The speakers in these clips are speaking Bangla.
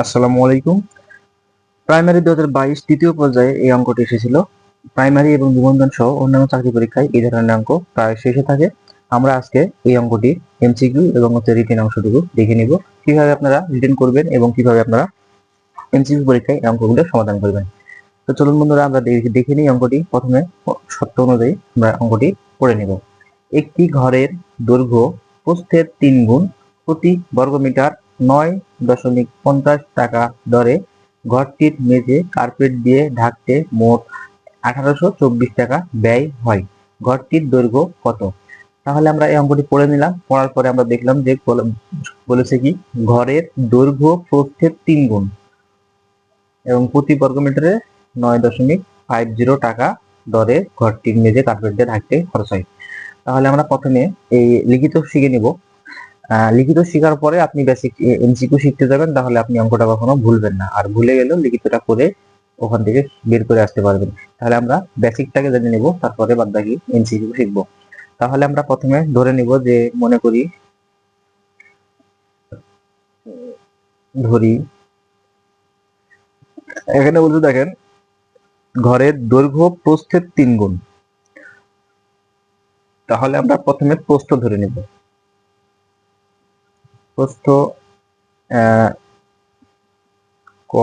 আসসালামু আলাইকুম। প্রাইমারি 2022 তৃতীয় পর্যায়ে এই অঙ্কটি এসেছিল। প্রাইমারি এবং নিবন্ধন সহ অন্যান্য চাকরি পরীক্ষায় এই ধরনের অঙ্ক প্রায় শেষে থাকে। আমরা আজকে এই অঙ্কটি এমসিকিউ এবং রিটেন অংশটুকু দেখে নিব, কিভাবে আপনারা রিটেন করবেন এবং কিভাবে আপনারা এমসিকিউ পরীক্ষায় এই অঙ্কগুলো সমাধান করবেন। তো চলুন বন্ধুরা, আমরা দেখে নিই অঙ্কটি। প্রথমে শর্ত অনুযায়ী আমরা অঙ্কটি পড়ে নিব। একটি ঘরের দৈর্ঘ্য প্রস্থের 3 গুণ, প্রতি বর্গমিটার 9.50 টাকা দরে ঘরটির মেঝে কার্পেট দিয়ে ঢাকতে মোট 1824 টাকা ব্যয় হয়। ঘরটির দৈর্ঘ্য কত? তাহলে আমরা এই অঙ্কটি পড়ে নিলাম। পড়ার পরে আমরা দেখলাম যে বলেছে কি, ঘরের দৈর্ঘ্য প্রস্থের 3 গুণ এবং প্রতি বর্গমিটারে 9.50 টাকা দরে ঘরটির মেঝে কার্পেট দিয়ে ঢাকতে খরচ হয়। তাহলে আমরা প্রথমে এই লিখিত শিখে নিব। লিখিত শেখার পরে আপনি বেসিক এমসিকিউ শিখতে যাবেন, তাহলে আপনি অঙ্কটা কখনো ভুলবেন না, আর ভুলে গেলেও লিখিতটা করে ওখান থেকে বের করে আসতে পারবেন। তাহলে আমরা বেসিকটাকে জেনে নিব, তারপরে বাদ বাকি এমসিকিউ শিখবো। তাহলে আমরা প্রথমে ধরে নিব যে, মনে করি ধরি এখানে বলতে দেখেন, ঘরের দৈর্ঘ্য প্রস্থের 3 গুণ। তাহলে আমরা প্রথমে প্রস্থ ধরে নিব। প্রস্থ ক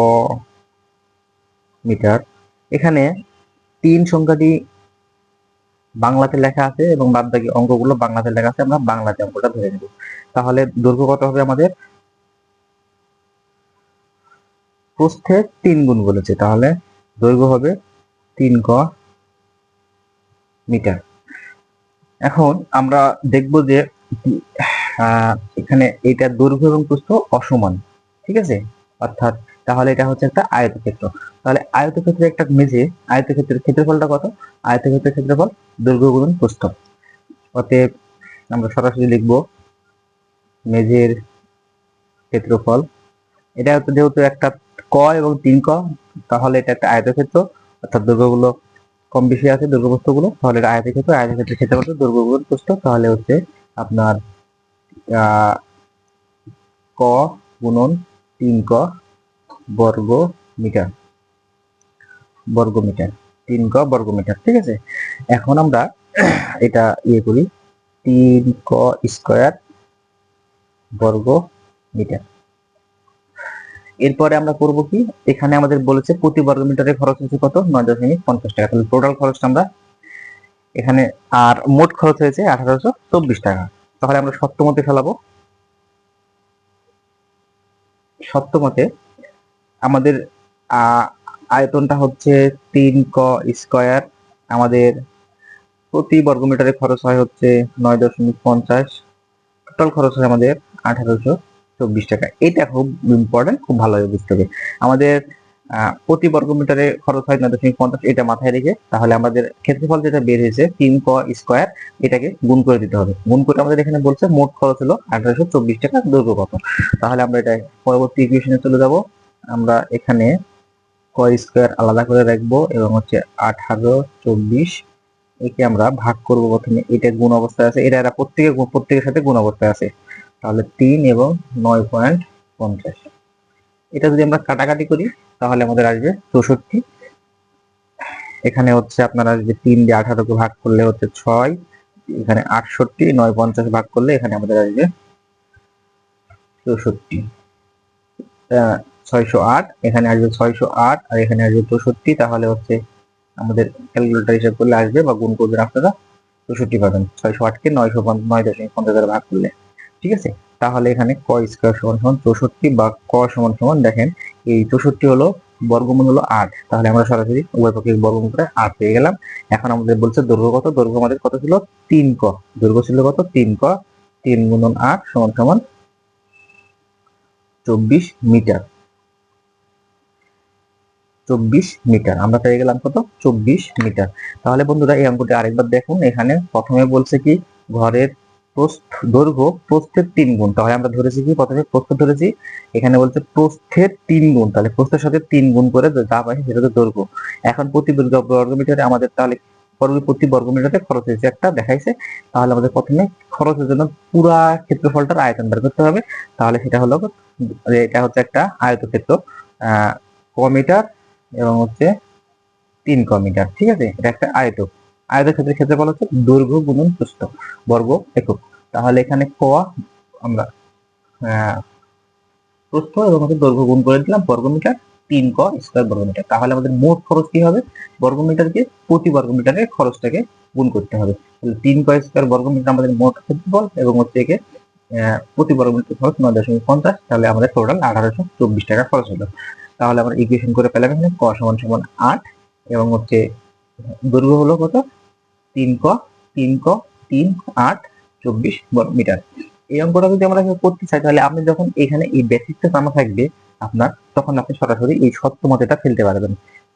মিটার। এখানে 3 সংখ্যাটি বাংলাতে লেখা আছে এবং বাদ বাকি অঙ্কগুলো বাংলাতে লেখা আছে, আমরা বাংলাতে অঙ্কটা ধরে নেব। তাহলে দৈর্ঘ্য কত হবে আমাদের? প্রস্থে 3 গুণ বলেছে, তাহলে দৈর্ঘ্য হবে 3 ক মিটার। এখন আমরা দেখব যে এখানে এটা দৈর্ঘ্য এবং প্রস্থ অসমান, ঠিক আছে? অর্থাৎ তাহলে এটা হচ্ছে একটা আয়তক্ষেত্র। তাহলে আয়তক্ষেত্রের একটা মেঝে, আয়তক্ষেত্রের ক্ষেত্রফলটা কত? আয়তক্ষেত্রের ক্ষেত্রফল দৈর্ঘ্য গুণন প্রস্থ। অতএব আমরা সরাসরি লিখব মেঝের ক্ষেত্রফল। এটা যেহেতু একটা ক এবং 3 ক, তাহলে এটা একটা আয়তক্ষেত্র, অর্থাৎ দৈর্ঘ্যগুলো কম বেশি আছে, দৈর্ঘ্যপ্রস্থগুলো, তাহলে এটা আয়তক্ষেত্র। আয়তক্ষেত্রের ক্ষেত্রফল দৈর্ঘ্য গুণ প্রস্থ, তাহলে হচ্ছে আপনার ক গুণন 3 ক বর্গ মিটার, বর্গমিটার, 3 ক বর্গমিটার, ঠিক আছে? এখন আমরা এটা করি, 3 ক স্কয়ার বর্গ মিটার। এরপরে আমরা করব কি, এখানে আমাদের বলেছে প্রতি বর্গমিটারে খরচ হচ্ছে কত? 9.50 টাকা। তাহলে টোটাল খরচটা আমরা এখানে, আর মোট খরচ হয়েছে 1824 টাকা। তাহলে আমরা সত্যমতে ফেলাবো। সত্যমতে আমাদের আয়তনটা হচ্ছে 3 ক স্কয়ার। আমাদের প্রতি বর্গমিটারে খরচ হয় হচ্ছে 9.50। টোটাল খরচ হয় আমাদের 1824 টাকা। এটা খুব ইম্পর্টেন্ট, খুব ভালোভাবে বুঝতে হবে। আমাদের প্রতি বর্গমিটারে খরচ হয় 9.50, এটা মাথায় রেখে তাহলে আমাদের ক্ষেত্রফল যেটা বের হয়েছে 3 ক স্কয়ার, এটাকে গুণ করে দিতে হবে। গুণ করে আমাদের এখানে বলছে মোট খরচ হলো 1824 টাকা, দৈর্ঘ্য কত। তাহলে আমরা এটা পরবর্তী ইকুয়েশনে চলে যাব। আমরা এখানে ক স্কয়ার আলাদা করে রাখবো এবং হচ্ছে 1824, একে আমরা ভাগ করব। প্রথমে এটা গুণ অবস্থায় আছে, এটা প্রত্যেকের সাথে গুণ অবস্থায় আছে, তাহলে 3 এবং 9.50। এটা যদি আমরা কাটাকাটি করি তাহলে আমাদের আসবে 64। এখানে হচ্ছে আপনার আসবে 3 দিয়ে 18 কে ভাগ করলে হচ্ছে 6, এখানে 68, 9.50 ভাগ করলে এখানে আমাদের আসবে 64, 608, এখানে আসবে 608 আর এখানে আসবে 64। তাহলে হচ্ছে আমাদের ক্যালকুলেটর হিসাব করলে আসবে, বা গুণ করবেন আপনারা, 64 পাবেন। 608 কে 9.50 দ্বারা ভাগ করলে, ঠিক আছে? তাহলে এখানে ক স্কয়ার সমান সমান 64, বা ক সমান সমান, দেখেন এই 64 হলো বর্গমূল হলো 8, তাহলে আমরা সরাসরি উভয় পক্ষে বর্গমূল করে 8 পেয়ে গেলাম। এখন আমাদের বলছে দৈর্ঘ্য কত? দৈর্ঘ্য আমাদের কত ছিল? 3 ক। দৈর্ঘ্য ছিল কত? 3 ক। 3 গুণন 8 সমান সমান 24 মিটার। 24 মিটার আমরা পেয়ে গেলাম কত? 24 মিটার। তাহলে বন্ধুরা এই অঙ্কটি আরেকবার দেখুন। এখানে প্রথমে বলছে কি, ঘরের দৈর্ঘ্য প্রস্থের 3 গুণ। তাহলে আমরা ধরেছি কি, প্রথমে প্রস্থ ধরেছি। এখানে বলছে প্রস্থের 3 গুণ, তাহলে প্রস্থের সাথে 3 গুণ করে যা পাই সেটা তো দৈর্ঘ্য। এখন প্রতি বর্গমিটারে আমাদের তাহলে প্রতি বর্গ মিটারে খরচ হয়েছে একটা দেখাইছে। তাহলে আমাদের প্রথমে খরচের জন্য পুরা ক্ষেত্রফলটার আয়তন বের করতে হবে। তাহলে সেটা হলো, এটা হচ্ছে একটা আয়তক্ষেত্র ক মিটার এবং হচ্ছে 3 ক মিটার, ঠিক আছে। এটা একটা আয়তক্ষেত্রের ক্ষেত্রফল হচ্ছে দৈর্ঘ্য গুণন প্রস্থ বর্গ একক। তাহলে এখানে ক আমরা প্রস্থ এবং হচ্ছে দৈর্ঘ্য গুণ করে দিলাম বর্গ মিটার, 3 ক স্কয়ার বর্গ মিটার। তাহলে আমাদের মোট খরচ কি হবে, বর্গ মিটারকে প্রতি বর্গ মিটারের খরচটাকে গুণ করতে হবে। তাহলে 3 ক স্কয়ার বর্গ মিটার আমাদের মোট ক্ষেত্রফল এবং হচ্ছে একে প্রতি বর্গ মিটার খরচ 9.50। তাহলে আমাদের টোটাল 1824 টাকা খরচ হলো। তাহলে আমরা ইকুয়েশন করে পেলাম এখানে ক সমান সমান 8 এবং হচ্ছে দৈর্ঘ্য হলো কত, 3 ক 3 ক 3 8 24 বর্গ মিটার। এই অঙ্কটা যদি আমরা করতে চাই, তাহলে আপনি যখন এখানে এই বেসিকটা জানা থাকবে আপনার, তখন আপনি সরাসরি এই সত্যমতটা ফেলতে পারবেন।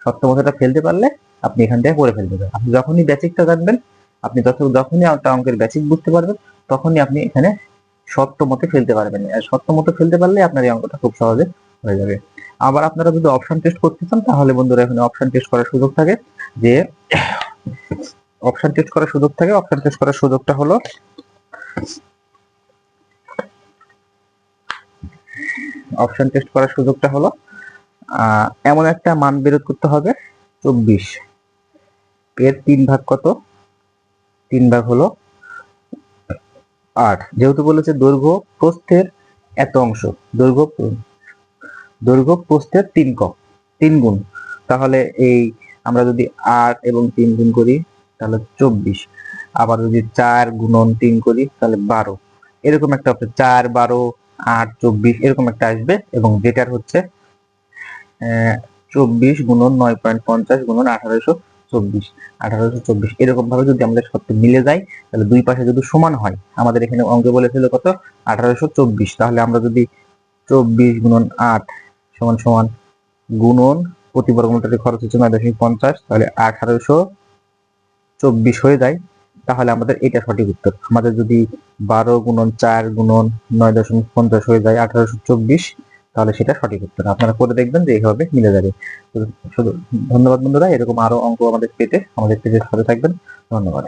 সত্যমতটা ফেলতে পারলে আপনি এখান থেকে করে ফেলতে পারবেন। আপনি যখনই বেসিকটা জানবেন, আপনি যখনই একটা অঙ্কের বেসিক বুঝতে পারবেন, তখনই আপনি এখানে সত্যমতে ফেলতে পারবেন। আর সত্যমতে ফেলতে পারলে আপনার এই অঙ্কটা খুব সহজে হয়ে যাবে। আবার আপনারা যদি অপশন টেস্ট করতে চান, তাহলে বন্ধুরা এখানে অপশন টেস্ট করার সুযোগ থাকে। যে অপশন টেস্ট করার সুযোগ থাকে, অপশন টেস্ট করার সুযোগটা হলো এমন একটা মান বের করতে হবে 24 এর 3 ভাগ কত, 3 ভাগ হলো 8। যেহেতু বলেছে দৈর্ঘ্য প্রস্থের এত অংশ, দৈর্ঘ্য প্রস্থের 3 গুণ, তাহলে এই আমরা যদি 8 এবং 3 গুণ করি তাহলে 24, আবার যদি 4 গুণন 3 করি তাহলে 12, এরকম একটা হবে 4 12 8 24 এরকম একটা আসবে। এবং যেটার হচ্ছে 24 গুণন 9.50 গুণন 1824 এরকম ভাবে যদি আমাদের সত্য মিলে যায়, তাহলে দুই পাশে যদি সমান হয়, আমাদের এখানে অঙ্কে বলেছিল কত 1824, তাহলে আমরা যদি 24 গুণন 8 সমান সমান গুণন প্রতি বর্গ মিটারে খরচ হচ্ছে 9.50, তাহলে 1824 হয়ে যায়। তাহলে আমাদের এটা সঠিক উত্তর। আমাদের যদি 12 গুণন 4 গুণন 9.50 হয়ে যায় 1824, তাহলে সেটা সঠিক উত্তর। আপনারা করে দেখবেন যে এইভাবে মিলে যাবে। শুধু ধন্যবাদ বন্ধুরা, এরকম আরো অঙ্ক আমাদের পেতে আমাদের পেজের সাথে থাকবেন। ধন্যবাদ।